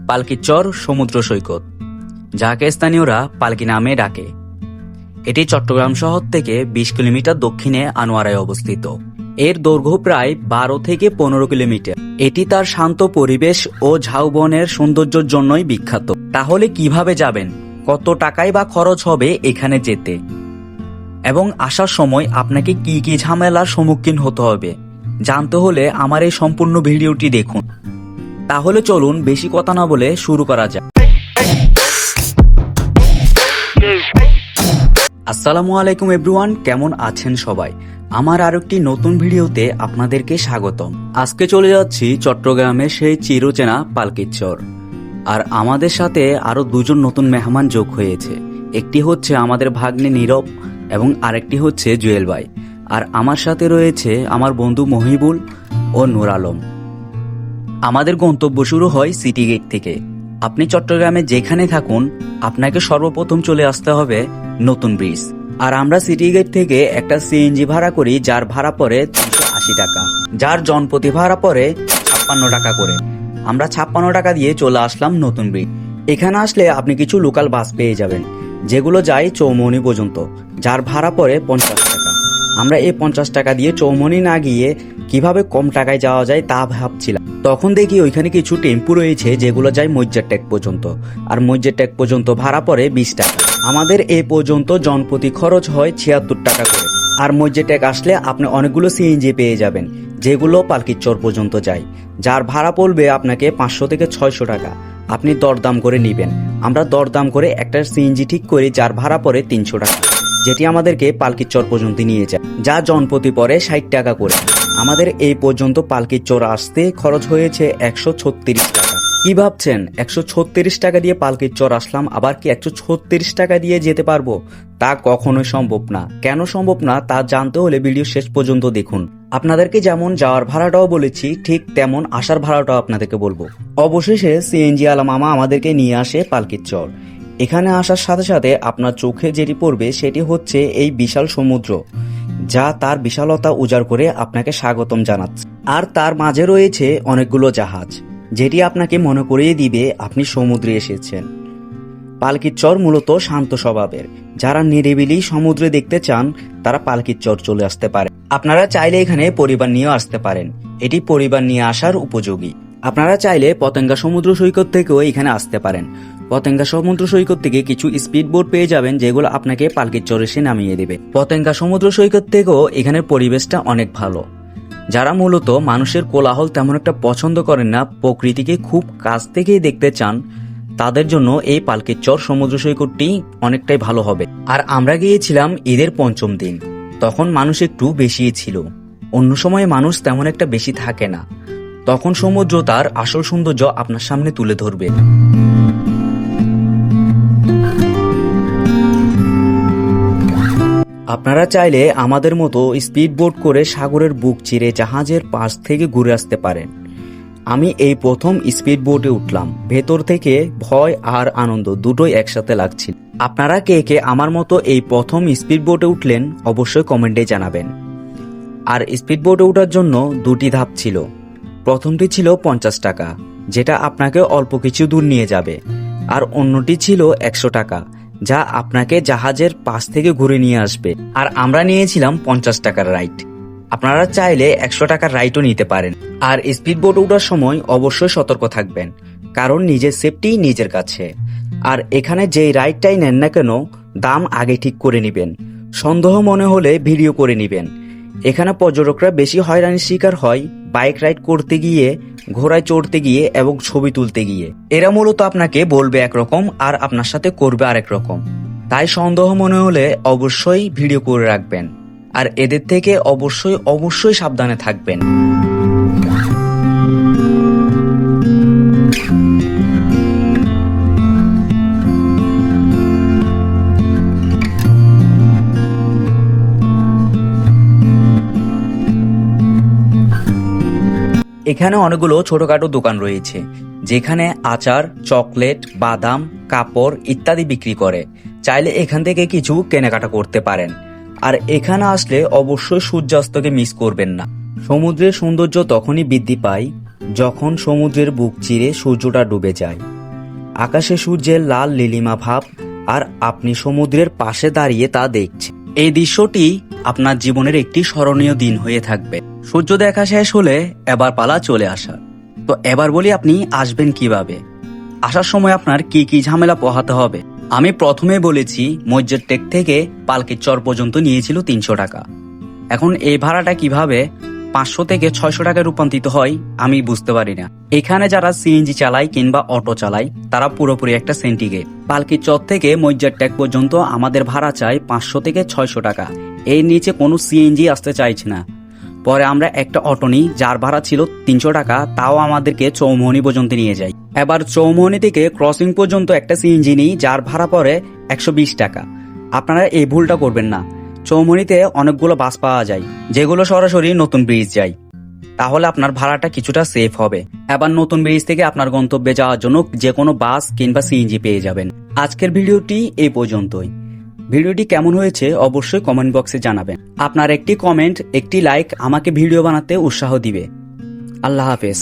পালকিচর সমুদ্র সৈকত, যাকে স্থানীয়রা পালকি নামে ডাকে। এটি চট্টগ্রাম শহর থেকে ২০ কিলোমিটার দক্ষিণে আনোয়ারায় অবস্থিত। এর দৈর্ঘ্য প্রায় ১২ থেকে ১৫ কিলোমিটার। এটি তার শান্ত পরিবেশ ও ঝাউবনের সৌন্দর্যের জন্যই বিখ্যাত। তাহলে কিভাবে যাবেন, কত টাকাই বা খরচ হবে এখানে যেতে, এবং আসার সময় আপনাকে কি কি ঝামেলার সম্মুখীন হতে হবে জানতে হলে আমার এই সম্পূর্ণ ভিডিওটি দেখুন। তাহলে চলুন বেশি কথা না বলে শুরু করা যাক। আসসালামু আলাইকুম এভরিওয়ান, কেমন আছেন সবাই? আমার আরেকটি নতুন ভিডিওতে আপনাদেরকে স্বাগতম। আজকে চলে যাচ্ছি চট্টগ্রামের সেই চিরচেনা পালকিচর। আর আমাদের সাথে আরো দুজন নতুন মেহমান যোগ হয়েছে। একটি হচ্ছে আমাদের ভাগ্নে নীরব এবং আরেকটি হচ্ছে জুয়েল ভাই। আর আমার সাথে রয়েছে আমার বন্ধু মহিবুল ও নূর আলম। আমাদের গন্তব্য শুরু হয় সিটি গেট থেকে। আপনি চট্টগ্রামে যেখানে থাকুন, আপনাকে সর্বপ্রথম চলে আসতে হবে নতুন ব্রিজ। আর আমরা সিটি গেট থেকে একটা সিএনজি ভাড়া করি, যার ভাড়া পড়ে ৩৮০ টাকা, যার জনপ্রতি ভাড়া পড়ে ৫৬ টাকা করে। আমরা ৫৬ টাকা দিয়ে চলে আসলাম নতুন ব্রিজ। এখানে আসলে আপনি কিছু লোকাল বাস পেয়ে যাবেন, যেগুলো যায় চৌমনি পর্যন্ত, যার ভাড়া পড়ে ৫০ টাকা। আমরা এই ৫০ টাকা দিয়ে চৌমনি না গিয়ে কিভাবে কম টাকায় যাওয়া যায় তা ভাবছিলাম। তখন দেখি ওইখানে কিছু টেম্পু রয়েছে যেগুলো যায় মজ্জারটেক পর্যন্ত, আর মজ্জারটেক পর্যন্ত ভাড়া পড়ে ২০ টাকা। আমাদের এ পর্যন্ত জনপ্রতি খরচ হয় ৭৬ টাকা করে। আর মজ্জারটেক আসলে আপনি অনেকগুলো সিএনজি পেয়ে যাবেন, যেগুলো পালকিচর পর্যন্ত যায়, যার ভাড়া পড়বে আপনাকে ৫০০ থেকে ৬০০ টাকা। আপনি দরদাম করে নিবেন। আমরা দরদাম করে একটা সিএনজি ঠিক করি, যার ভাড়া পড়ে ৩০০ টাকা, যেটি আমাদেরকে পালকিচর পর্যন্ত নিয়ে যায়, যা জনপ্রতি পড়ে ৬০ টাকা করে। আমাদের এই পর্যন্ত পালকিচর আসতে খরচ হয়েছে ১৩৬ টাকা। কি ভাবছেন, ১৩৬ টাকা দিয়ে পালকিচর আসলাম, আবার কি ১৩৬ টাকা দিয়ে যেতে পারবো? তা কখনোই সম্ভব না। কেন সম্ভব না তা জানতে হলে ভিডিও শেষ পর্যন্ত দেখুন। আপনাদেরকে যেমন যাওয়ার ভাড়াটাও বলেছি, ঠিক তেমন আসার ভাড়াটাও আপনাদেরকে বলবো। অবশেষে সিএনজি আলা মামা আমাদেরকে নিয়ে আসে পালকিচর। এখানে আসার সাথে সাথে আপনার চোখে যেটি পড়বে সেটি হচ্ছে এই বিশাল সমুদ্র, যা তার বিশালতা উজাড় করে আপনাকে স্বাগতম জানাচ্ছে। আর তার মাঝে রয়েছে অনেকগুলো জাহাজ, যেটি আপনাকে মনে করিয়ে দিবে আপনি সমুদ্রে এসেছেন। পালকিচর মূলত শান্ত স্বভাবের। যারা নিরিবিলি সমুদ্রে দেখতে চান, তারা পালকিচর চলে আসতে পারে। আপনারা চাইলে এখানে পরিবার নিয়েও আসতে পারেন। এটি পরিবার নিয়ে আসার উপযোগী। আপনারা চাইলে পতেঙ্গা সমুদ্র সৈকত থেকেও এখানে আসতে পারেন। পতেঙ্গা সমুদ্র সৈকত থেকে কিছু স্পিড বোট পেয়ে যাবেন, যেগুলো আপনাকে পালকিচর এসে নামিয়ে দেবে। পতেঙ্গা সমুদ্র সৈকত থেকেও এখানের পরিবেশটা অনেক ভালো। যারা মূলত মানুষের কোলাহল তেমন একটা পছন্দ করেন না, প্রকৃতিকে খুব কাছ থেকেই দেখতে চান, তাদের জন্য এই পালকিচর সমুদ্র সৈকতটি অনেকটাই ভালো হবে। আর আমরা গিয়েছিলাম ঈদের ৫ম দিন, তখন মানুষ একটু বেশিই ছিল। অন্য সময়ে মানুষ তেমন একটা বেশি থাকে না। তখন সমুদ্র তার আসল সৌন্দর্য আপনার সামনে তুলে ধরবে। আপনারা চাইলে আমাদের মতো স্পিড বোট করে সাগরের বুক চিরে জাহাজের পাশ থেকে ঘুরে আসতে পারেন। আমি এই প্রথম স্পিড বোটে উঠলাম। ভেতর থেকে ভয় আর আনন্দ দুটোই একসাথে লাগছিল। আপনারা কে কে আমার মতো এই প্রথম স্পিড বোটে উঠলেন অবশ্যই কমেন্টে জানাবেন। আর স্পিড বোটে ওঠার জন্য দুটি ধাপ ছিল। প্রথমটি ছিল ৫০ টাকা, যেটা আপনাকে অল্প কিছু দূর নিয়ে যাবে। আর অন্যটি ছিল ১০০ টাকা, যা আপনাকে জাহাজের পাশ থেকে ঘুরে নিয়ে আসবে। আর আমরা নিয়েছিলাম ৫০ টাকার রাইড। আপনারা চাইলে ১০০ টাকার রাইডও নিতে পারেন। আর স্পিড বোট ওঠার সময় অবশ্যই সতর্ক থাকবেন, কারণ নিজের সেফটি নিজের কাছে। আর এখানে যেই রাইডটাই নেন না কেন, দাম আগে ঠিক করে নিবেন। সন্দেহ মনে হলে ভিডিও করে নিবেন। এখানে পর্যটকরা বেশি হয়রানির শিকার হয় বাইক রাইড করতে গিয়ে, ঘোড়ায় চড়তে গিয়ে এবং ছবি তুলতে গিয়ে। এরা মূলত আপনাকে বলবে একরকম আর আপনার সাথে করবে আরেক রকম। তাই সন্দেহ মনে হলে অবশ্যই ভিডিও করে রাখবেন। আর এদের থেকে অবশ্যই সাবধানে থাকবেন। এখানে অনেকগুলো ছোটখাটো দোকান রয়েছে, যেখানে আচার, চকলেট, বাদাম, কাপড় ইত্যাদি বিক্রি করে। চাইলে এখান থেকে কিছু কেনাকাটা করতে পারেন। আর এখানে আসলে অবশ্যই সূর্যাস্তকে মিস করবেন না। সমুদ্রের সৌন্দর্য তখনই বৃদ্ধি পায় যখন সমুদ্রের বুক চিরে সূর্যটা ডুবে যায়। আকাশে সূর্যের লাল নীলিমা ভাব, আর আপনি সমুদ্রের পাশে দাঁড়িয়ে তা দেখছেন। এই দৃশ্যটি আপনার জীবনের একটি স্মরণীয় দিন হয়ে থাকবে। সূর্য দেখা শেষ হলে এবার পালা চলে আসা। তো এবার বলি, আপনি আসবেন কিভাবে? আসার সময় আপনার কি কি ঝামেলা পোহাতে হবে। আমি প্রথমে বলেছি, মসজিদ টেক থেকে পালকির চর পর্যন্ত নিয়েছিল 300 টাকা। এখন এই ভাড়াটা কিভাবে 500 থেকে 600 টাকায় রূপান্তরিত হয় আমি বুঝতে পারি না। এখানে যারা সিএনজি চালায় কিংবা অটো চালায় তারা পুরোপুরি একটা সেন্টিগ্রেড। পালকির চর থেকে মসজিদ টেক পর্যন্ত আমাদের ভাড়া চাই 500 থেকে 600 টাকা। এর নিচে কোনো সিএনজি আসতে চাইছে না। পরে আমরা একটা অটো নিই, যার ভাড়া ছিল 300 টাকা, তাও আমাদেরকে চৌমোহনী পর্যন্ত নিয়ে যায়। এবার চৌমোহনী থেকে ক্রসিং পর্যন্ত একটা সিএনজি নিই, যার ভাড়া পড়ে 120 টাকা। আপনারা এই ভুলটা করবেন না। চৌমোহনীতে অনেকগুলো বাস পাওয়া যায় যেগুলো সরাসরি নতুন ব্রিজ যায়, তাহলে আপনার ভাড়াটা কিছুটা সেফ হবে। এবার নতুন ব্রিজ থেকে আপনার গন্তব্যে যাওয়ার জন্য যে কোনো বাস কিংবা সিএনজি পেয়ে যাবেন। আজকের ভিডিওটি এই পর্যন্তই। ভিডিওটি কেমন হয়েছে অবশ্যই কমেন্ট বক্সে জানাবেন। আপনার একটি কমেন্ট, একটি লাইক আমাকে ভিডিও বানাতে উৎসাহ দিবে। আল্লাহ হাফেজ।